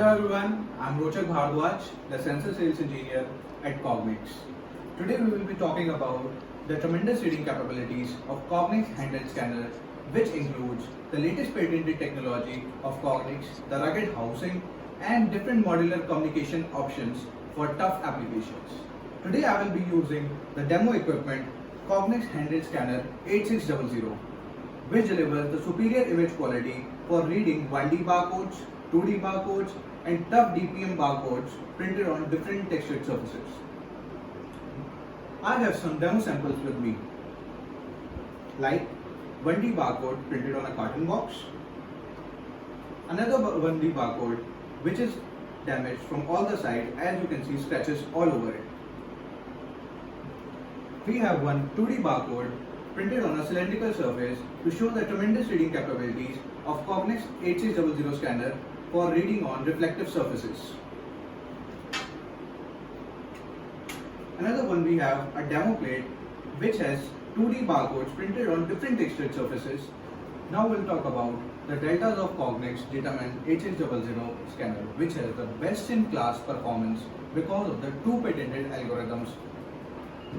Hello everyone, I'm Rochak Bhardwaj, the Sensor Sales Engineer at Cognix. Today we will be talking about the tremendous reading capabilities of Cognix handheld scanner, which includes the latest patented technology of Cognix, the rugged housing, and different modular communication options for tough applications. Today I will be using the demo equipment Cognix handheld scanner 8600, which delivers the superior image quality for reading 1D barcodes, 2D barcodes, and tough DPM barcodes printed on different textured surfaces. I have some demo samples with me, like 1D barcode printed on a carton box, another 1D barcode which is damaged from all the sides, as you can see scratches all over it. We have one 2D barcode printed on a cylindrical surface to show the tremendous reading capabilities of Cognix 8600 scanner for reading on reflective surfaces. Another one, we have a demo plate which has 2D barcodes printed on different textured surfaces. Now we'll talk about the deltas of Cognix DataMan 8600 scanner, which has the best in class performance because of the two patented algorithms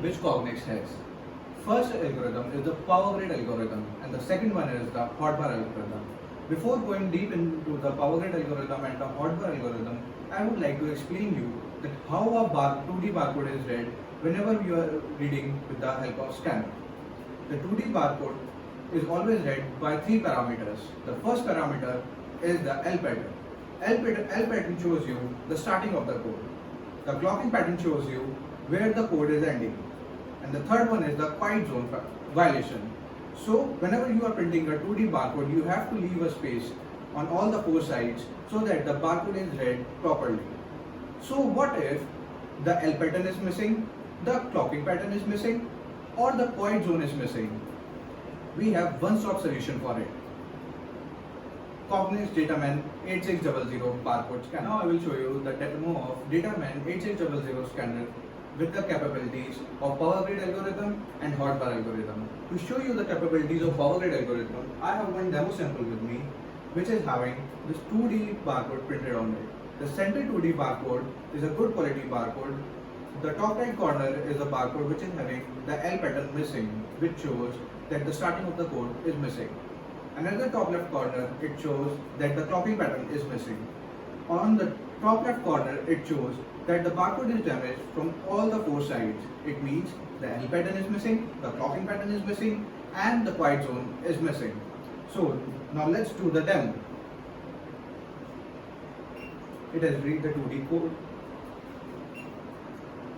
which Cognix has. First algorithm is the power grid algorithm and the second one is the hotbar algorithm. Before going deep into the power grid algorithm and the hotbar algorithm, I would like to explain you that how a 2D barcode is read whenever you are reading with the help of scanner. The 2D barcode is always read by three parameters. The first parameter is the L pattern. L pattern shows you the starting of the code. The clocking pattern shows you where the code is ending. And the third one is the quiet zone violation. So whenever you are printing a 2D barcode, you have to leave a space on all the four sides so that the barcode is read properly. So what if the L pattern is missing, the clocking pattern is missing, or the quiet zone is missing? We have one-stop solution for it. Cognix DataMan 8600 barcode scanner. Now I will show you the demo of DataMan 8600 scanner with the capabilities of power grid algorithm and hotbar algorithm. To show you the capabilities of power grid algorithm, I have one demo sample with me which is having this 2D barcode printed on it. The center 2D barcode is a good quality barcode. The top right corner is a barcode which is having the L pattern missing, which shows that the starting of the code is missing. Another top left corner, it shows that the clocking pattern is missing. On the top left corner, it shows that the barcode is damaged from all the four sides. It means the L pattern is missing, the clocking pattern is missing, and the quiet zone is missing. So now let's do the demo. It has read the 2D code.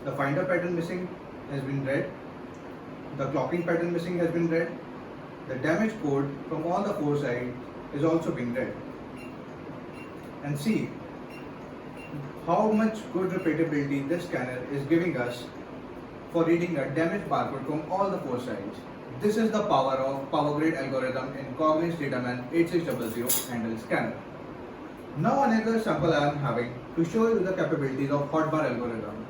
The finder pattern missing has been read. The clocking pattern missing has been read. The damaged code from all the four sides is also being read. And see how much good repeatability this scanner is giving us for reading a damaged barcode from all the four sides. This is the power of power grid algorithm in Cognix DataMan 8600 handheld scanner. Now another sample I am having to show you the capabilities of hotbar algorithm.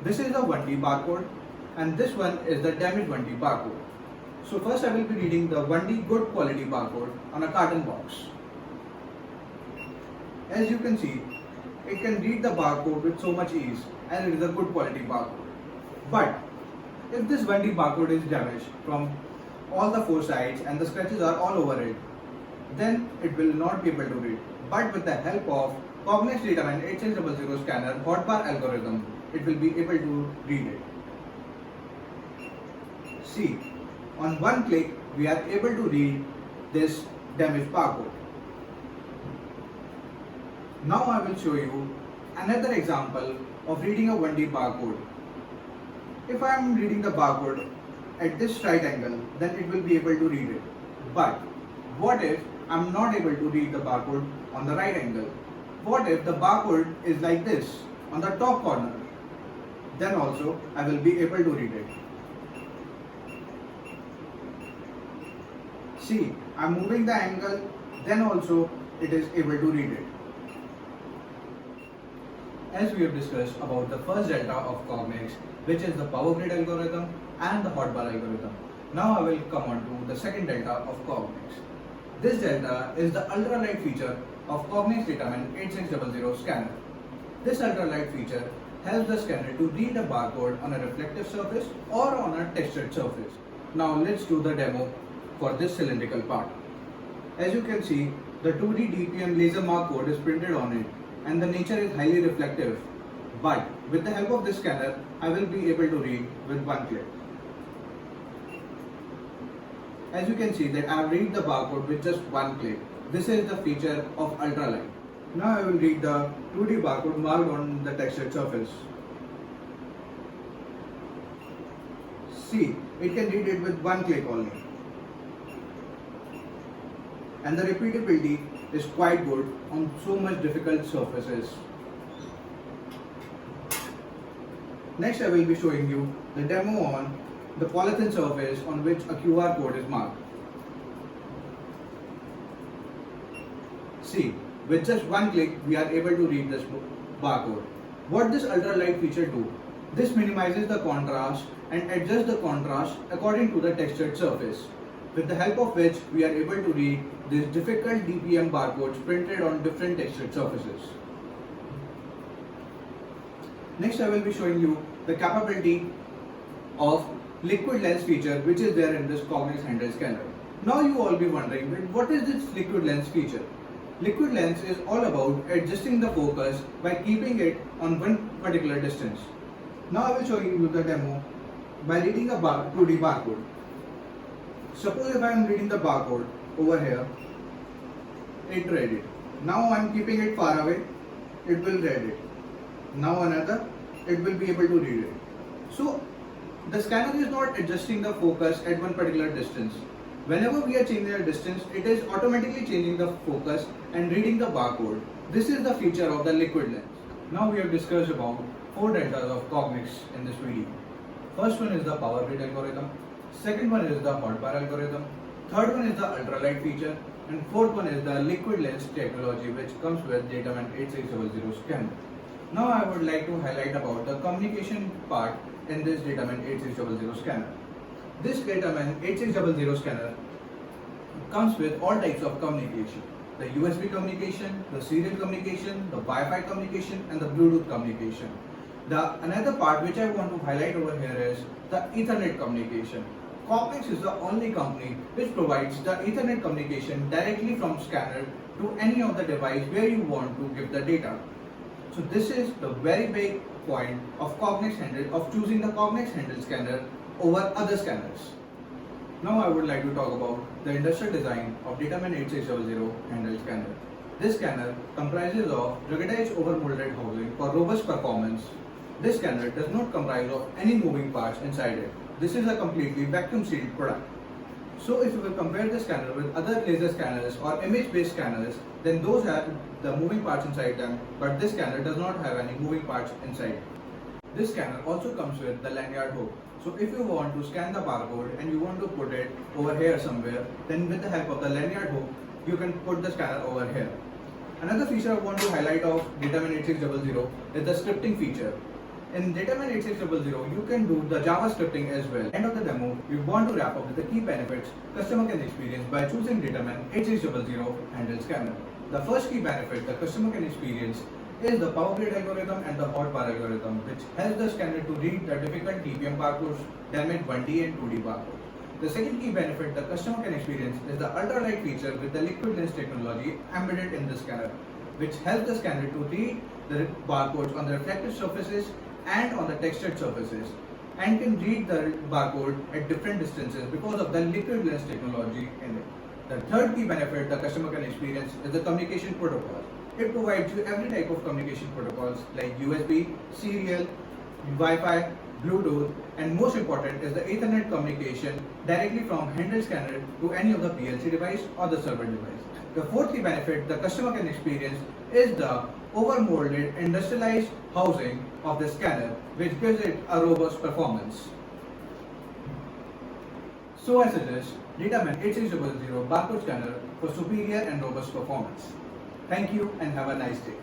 This is the 1D barcode and this one is the damaged 1D barcode. So first I will be reading the 1D good quality barcode on a carton box. As you can see, it can read the barcode with so much ease and it is a good quality barcode. But if this 1D barcode is damaged from all the four sides and the scratches are all over it, then it will not be able to read. But with the help of Cognix DataMan 8600 scanner hotbar algorithm, it will be able to read it. See, on one click, we are able to read this damaged barcode. Now I will show you another example of reading a 1D barcode. If I am reading the barcode at this right angle, then it will be able to read it. But what if I am not able to read the barcode on the right angle? What if the barcode is like this on the top corner? Then also I will be able to read it. See, I am moving the angle, then also it is able to read it. As we have discussed about the first delta of Cognix, which is the power grid algorithm and the hotbar algorithm. Now I will come on to the second delta of Cognix. This delta is the ultralight feature of Cognex Dataman 8600 scanner. This ultralight feature helps the scanner to read a barcode on a reflective surface or on a textured surface. Now let's do the demo for this cylindrical part. As you can see, the 2D DPM laser mark code is printed on it and the nature is highly reflective. But with the help of this scanner, I will be able to read with one click. As you can see that I have read the barcode with just one click. This is the feature of ultralight. Now I will read the 2D barcode marked on the textured surface. See, it can read it with one click only. And the repeatability is quite good on so much difficult surfaces. Next I will be showing you the demo on the polythene surface on which a QR code is marked. See, with just one click we are able to read this barcode. What this ultralight feature do? This minimizes the contrast and adjusts the contrast according to the textured surface, with the help of which we are able to read these difficult DPM barcodes printed on different textured surfaces. Next I will be showing you the capability of liquid lens feature which is there in this Cognex handheld scanner. Now you all be wondering, what is this liquid lens feature? Liquid lens is all about adjusting the focus by keeping it on one particular distance. Now I will show you the demo by reading a 2D barcode. Suppose if I am reading the barcode over here, it read it. Now I am keeping it far away, it will read it. Now another, it will be able to read it. So the scanner is not adjusting the focus at one particular distance. Whenever we are changing the distance, it is automatically changing the focus and reading the barcode. This is the feature of the liquid lens. Now we have discussed about 4 deltas of Cognex in this video. First one is the power grid algorithm, second one is the hot bar algorithm, third one is the ultralight feature, and fourth one is the liquid lens technology which comes with Dataman 8600 scanner. Now I would like to highlight about the communication part in this Dataman 8600 scanner. This Dataman 8600 scanner comes with all types of communication. The USB communication, the serial communication, the Wi-Fi communication and the Bluetooth communication. Another part which I want to highlight over here is the Ethernet communication. Cognex is the only company which provides the Ethernet communication directly from scanner to any of the device where you want to give the data. So this is the very big point of Cognex handheld, of choosing the Cognex handheld scanner over other scanners. Now I would like to talk about the industrial design of Dataman 8600 handheld scanner. This scanner comprises of ruggedized overmolded housing for robust performance. This scanner does not comprise of any moving parts inside it. This is a completely vacuum sealed product. So if you will compare the scanner with other laser scanners or image based scanners, then those have the moving parts inside them, but this scanner does not have any moving parts inside. This scanner also comes with the lanyard hook. So if you want to scan the barcode and you want to put it over here somewhere, then with the help of the lanyard hook, you can put the scanner over here. Another feature I want to highlight of Dataman 8600 is the scripting feature. In Dataman 8600, you can do the Java scripting as well. End of the demo, we want to wrap up with the key benefits customer can experience by choosing Dataman 8600 handheld scanner. The first key benefit the customer can experience is the power grid algorithm and the hot bar algorithm, which helps the scanner to read the difficult DPM barcodes, damaged 1D and 2D barcodes. The second key benefit the customer can experience is the ultralight feature with the liquid lens technology embedded in the scanner, which helps the scanner to read the barcodes on the reflective surfaces and on the textured surfaces, and can read the barcode at different distances because of the liquid lens technology in it. The third key benefit the customer can experience is the communication protocol. It provides you every type of communication protocols like USB, serial, Wi-Fi, Bluetooth, and most important is the Ethernet communication directly from handheld scanner to any of the PLC device or the server device. The fourth key benefit the customer can experience is the overmolded industrialized housing of the scanner, which gives it a robust performance. So I suggest Dataman 8600 barcode scanner for superior and robust performance. Thank you and have a nice day.